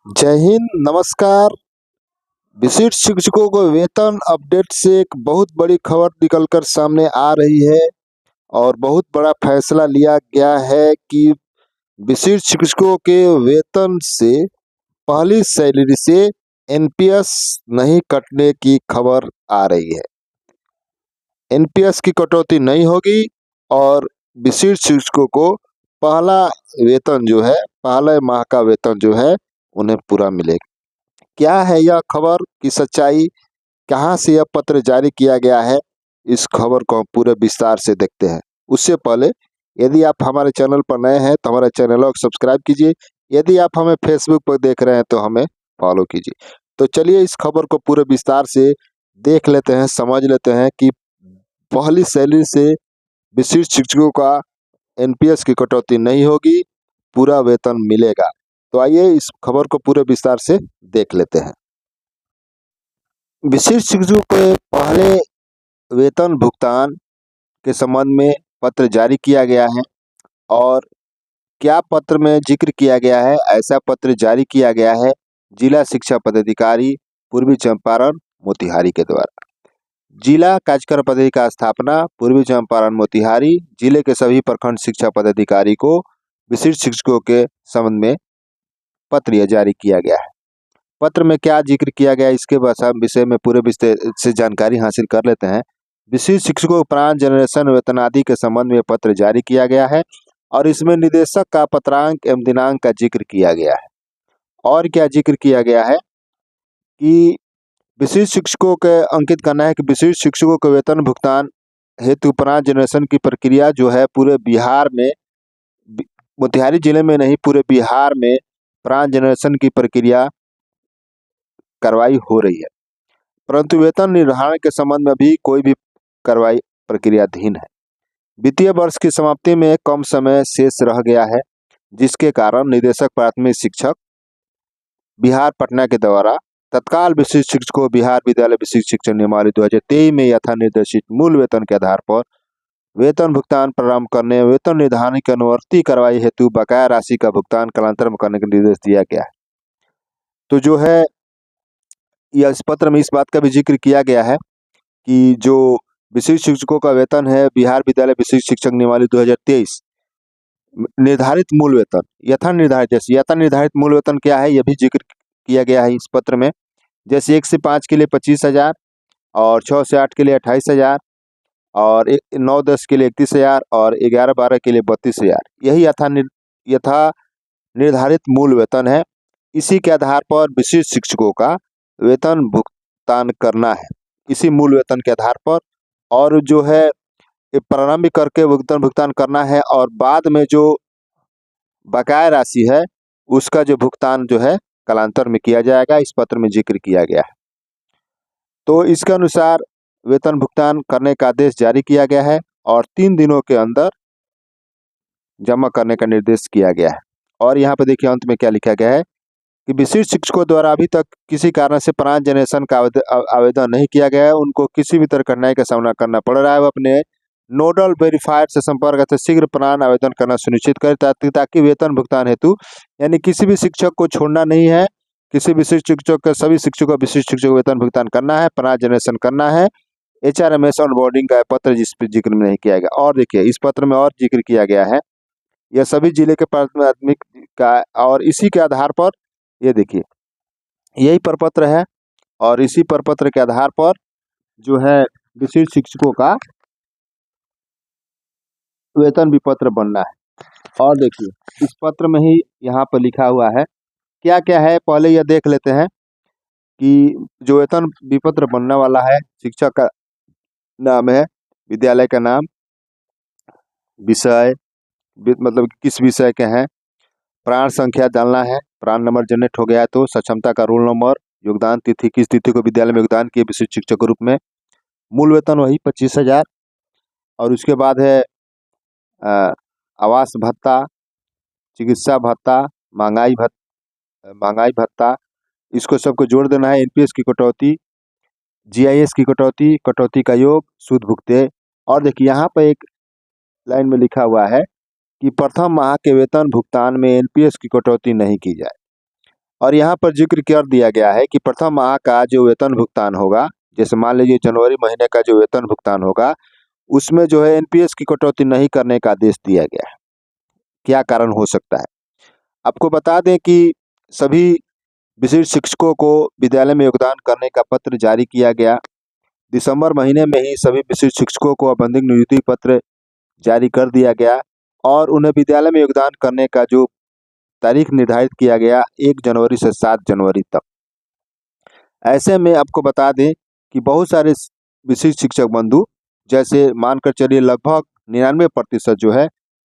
जय हिंद, नमस्कार। विशिष्ट शिक्षकों को वेतन अपडेट से एक बहुत बड़ी खबर निकलकर सामने आ रही है और बहुत बड़ा फैसला लिया गया है कि विशिष्ट शिक्षकों के वेतन से पहली सैलरी से एनपीएस नहीं कटने की खबर आ रही है। एनपीएस की कटौती नहीं होगी और विशिष्ट शिक्षकों को पहला वेतन जो है, पहले माह का वेतन जो है, उन्हें पूरा मिलेगा। क्या है यह खबर की सच्चाई, कहां से यह पत्र जारी किया गया है, इस खबर को हम पूरे विस्तार से देखते हैं। उससे पहले यदि आप हमारे चैनल पर नए हैं तो हमारे चैनल को सब्सक्राइब कीजिए। यदि आप हमें फेसबुक पर देख रहे हैं तो हमें फॉलो कीजिए। तो चलिए इस खबर को पूरे विस्तार से देख लेते हैं, समझ लेते हैं कि पहली सैलरी से विशिष्ट शिक्षकों का एनपीएस की कटौती नहीं होगी, पूरा वेतन मिलेगा। तो आइए इस खबर को पूरे विस्तार से देख लेते हैं। विशिष्ट शिक्षकों के पहले वेतन भुगतान के संबंध में पत्र जारी किया गया है और क्या पत्र में जिक्र किया गया है, ऐसा पत्र जारी किया गया है जिला शिक्षा पदाधिकारी पूर्वी चंपारण मोतिहारी के द्वारा। जिला कार्यक्रम पदाधिकारी का स्थापना पूर्वी चंपारण मोतिहारी। जिले के सभी प्रखंड शिक्षा पदाधिकारी को विशिष्ट शिक्षकों के संबंध में पत्र यह जारी किया गया है। पत्र में क्या जिक्र किया गया इसके विषय में पूरे विषय से जानकारी हासिल कर लेते हैं। विशिष्ट शिक्षकों उपरांत जनरेशन वेतन आदि के संबंध में पत्र जारी किया गया है और इसमें निदेशक का पत्रांक एवं दिनांक का जिक्र किया गया है। और क्या जिक्र किया गया है कि विशिष्ट शिक्षकों के अंकित करना है कि विशिष्ट शिक्षकों के वेतन भुगतान हेतु उपरांत जनरेशन की प्रक्रिया जो है पूरे बिहार में, मोतिहारी जिले में नहीं पूरे बिहार में प्रांत जनरेशन की प्रक्रिया कार्रवाई हो रही है, परंतु वेतन निर्धारण के संबंध में भी कोई भी कार्रवाई प्रक्रियाधीन है। वित्तीय वर्ष की समाप्ति में कम समय शेष रह गया है, जिसके कारण निदेशक प्राथमिक शिक्षक बिहार पटना के द्वारा तत्काल विशिष्ट शिक्षकों बिहार विद्यालय विशिष्ट शिक्षण नियमावली 2023 में यथा निर्देशित मूल वेतन के आधार पर वेतन भुगतान प्रारंभ करने, वेतन निर्धारण की अनुवर्ती कार्रवाई हेतु बकाया राशि का भुगतान कालांतर में करने का निर्देश दिया गया है। तो जो है यह इस पत्र में इस बात का भी जिक्र किया गया है कि जो विशिष्ट शिक्षकों का वेतन है बिहार विद्यालय विशिष्ट शिक्षक नियमावली 2023 निर्धारित मूल वेतन यथा निर्धारित मूल वेतन क्या है यह भी जिक्र किया गया है इस पत्र में। जैसे 1 से 5 के लिए 25,000 और 6 से 8 के लिए 28,000 और 9-10 के लिए 31,000 और 11-12 के लिए 32,000, यही यथा निर्धारित मूल वेतन है। इसी के आधार पर विशिष्ट शिक्षकों का वेतन भुगतान करना है, इसी मूल वेतन के आधार पर। और जो है प्रारंभिक करके वेतन भुगतान करना है और बाद में जो बकाया राशि है उसका जो भुगतान जो है कालांतर में किया जाएगा, इस पत्र में जिक्र किया गया है। तो इसके अनुसार वेतन भुगतान करने का आदेश जारी किया गया है और 3 दिनों के अंदर जमा करने का निर्देश किया गया है। और यहाँ पे देखिए अंत में क्या लिखा गया है कि विशिष्ट शिक्षकों द्वारा अभी तक किसी कारण से प्रांत जनरेशन का आवेदन नहीं किया गया है, उनको किसी भी तरह कठिनाई का सामना करना पड़ रहा है। वो अपने नोडल वेरीफायर से संपर्क करके शीघ्र प्राण आवेदन करना सुनिश्चित करें ताकि वेतन भुगतान हेतु यानी किसी भी शिक्षक को छोड़ना नहीं है, किसी विशिष्ट शिक्षक के सभी शिक्षकों विशिष्ट शिक्षक को वेतन भुगतान करना है, प्राण जनरेशन करना है। HRMS ऑनबोर्डिंग का पत्र जिस पर जिक्र नहीं किया गया। और देखिए इस पत्र में और जिक्र किया गया है यह सभी जिले के प्राथमिक का, और इसी के आधार पर ये देखिए यही प्रपत्र है और इसी प्रपत्र के आधार पर जो है विशिष्ट शिक्षकों का वेतन विपत्र बनना है। और देखिए इस पत्र में ही यहाँ पर लिखा हुआ है क्या क्या है, पहले यह देख लेते हैं कि जो वेतन विपत्र बनने वाला है शिक्षक का नाम है, विद्यालय का नाम, विषय मतलब किस विषय के हैं, प्राण संख्या डालना है, प्राण नंबर जनरेट हो गया है तो सक्षमता का रोल नंबर, योगदान तिथि, किस तिथि को विद्यालय में योगदान किए विशिष्ट शिक्षक के रूप में, मूल वेतन वही 25,000। और उसके बाद है आवास भत्ता, चिकित्सा भत्ता, महंगाई भत्ता, इसको सबको जोड़ देना है। एनपीएस की कटौती, जीआईएस की कटौती, कटौती का योग, सूद भुगते। और देखिए यहाँ पर एक लाइन में लिखा हुआ है कि प्रथम माह के वेतन भुगतान में एनपीएस की कटौती नहीं की जाए। और यहाँ पर जिक्र कर दिया गया है कि प्रथम माह का जो वेतन भुगतान होगा, जैसे मान लीजिए जनवरी महीने का जो वेतन भुगतान होगा, उसमें जो है एनपीएस की कटौती नहीं करने का आदेश दिया गया है। क्या कारण हो सकता है? आपको बता दें कि सभी विशिष्ट शिक्षकों को विद्यालय में योगदान करने का पत्र जारी किया गया। दिसंबर महीने में ही सभी विशिष्ट शिक्षकों को औपबंधिक नियुक्ति पत्र जारी कर दिया गया और उन्हें विद्यालय में योगदान करने का जो तारीख निर्धारित किया गया 1 जनवरी से 7 जनवरी तक। ऐसे में आपको बता दें कि बहुत सारे विशिष्ट शिक्षक बंधु, जैसे मानकर चलिए लगभग 99% जो है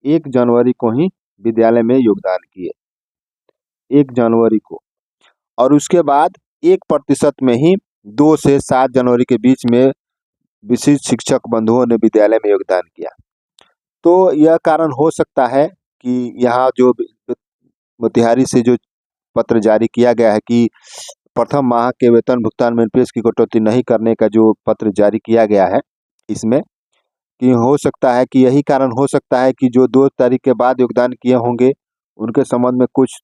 1 जनवरी को ही विद्यालय में योगदान किए, 1 जनवरी को। और उसके बाद 1% में ही 2 से 7 जनवरी के बीच में विशिष्ट शिक्षक बंधुओं ने विद्यालय में योगदान किया। तो यह कारण हो सकता है कि यहाँ जो मोतिहारी से जो पत्र जारी किया गया है कि प्रथम माह के वेतन भुगतान में एनपीएस की कटौती नहीं करने का जो पत्र जारी किया गया है, इसमें कि हो सकता है कि यही कारण हो सकता है कि जो 2 तारीख के बाद योगदान किए होंगे उनके संबंध में कुछ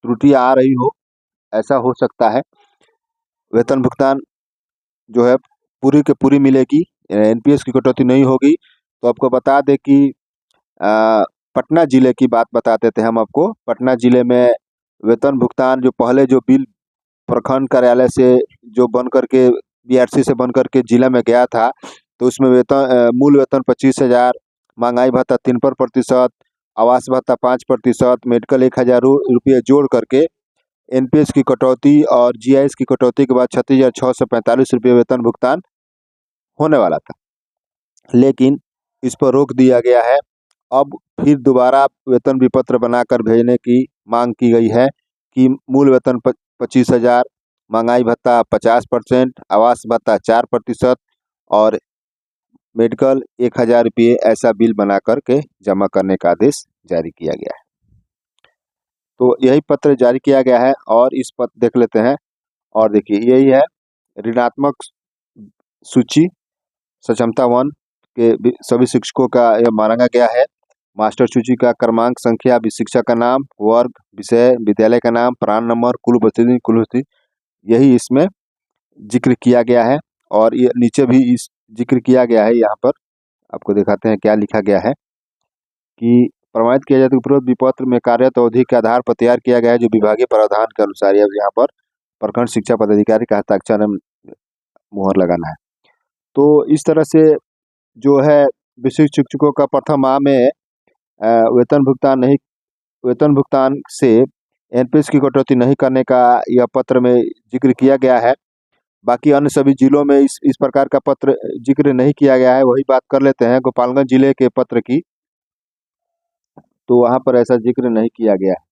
त्रुटियां आ रही हो, ऐसा हो सकता है। वेतन भुगतान जो है पूरी की पूरी मिलेगी, एनपीएस की कटौती नहीं होगी। तो आपको बता दें कि पटना जिले की बात बता देते हैं हम आपको। पटना जिले में वेतन भुगतान जो पहले जो बिल प्रखंड कार्यालय से जो बन करके बीआरसी से बन करके जिला में गया था, तो उसमें मूल वेतन 25,000, महंगाई भत्ता 3%, आवास भत्ता 5%, मेडिकल 1,000 रुपये जोड़ करके एनपीएस की कटौती और जीआईएस की कटौती के बाद 36,645 रुपये वेतन भुगतान होने वाला था, लेकिन इस पर रोक दिया गया है। अब फिर दोबारा वेतन विपत्र बनाकर भेजने की मांग की गई है कि मूल वेतन 25,000, महंगाई भत्ता 50%, आवास भत्ता 4% और मेडिकल 1,000 रुपये, ऐसा बिल बना करके जमा करने का आदेश जारी किया गया है। तो यही पत्र जारी किया गया है और इस पत्र देख लेते हैं। और देखिए यही है ऋणात्मक सूची सक्षमता 1 के सभी शिक्षकों का यह मांगा गया है। मास्टर सूची का क्रमांक, संख्या, शिक्षक का नाम, वर्ग, विषय, विद्यालय का नाम, प्राण नंबर, कुल उपस्थिति, यही इसमें जिक्र किया गया है। और ये नीचे भी इस जिक्र किया गया है। यहाँ पर आपको दिखाते हैं क्या लिखा गया है कि प्रमाणित किया जाता है उपरोक्त विपत्र में कार्यरत अवधि के आधार पर तैयार किया गया है, जो विभागीय प्रावधान के अनुसार। यहाँ पर प्रखंड शिक्षा पदाधिकारी का हस्ताक्षर मुहर लगाना है। तो इस तरह से जो है विशिष्ट शिक्षकों का प्रथम माह में वेतन भुगतान से एनपीएस की कटौती नहीं करने का यह पत्र में जिक्र किया गया है। बाकी अन्य सभी जिलों में इस प्रकार का पत्र जिक्र नहीं किया गया है। वही बात कर लेते हैं गोपालगंज जिले के पत्र की, तो वहाँ पर ऐसा जिक्र नहीं किया गया है।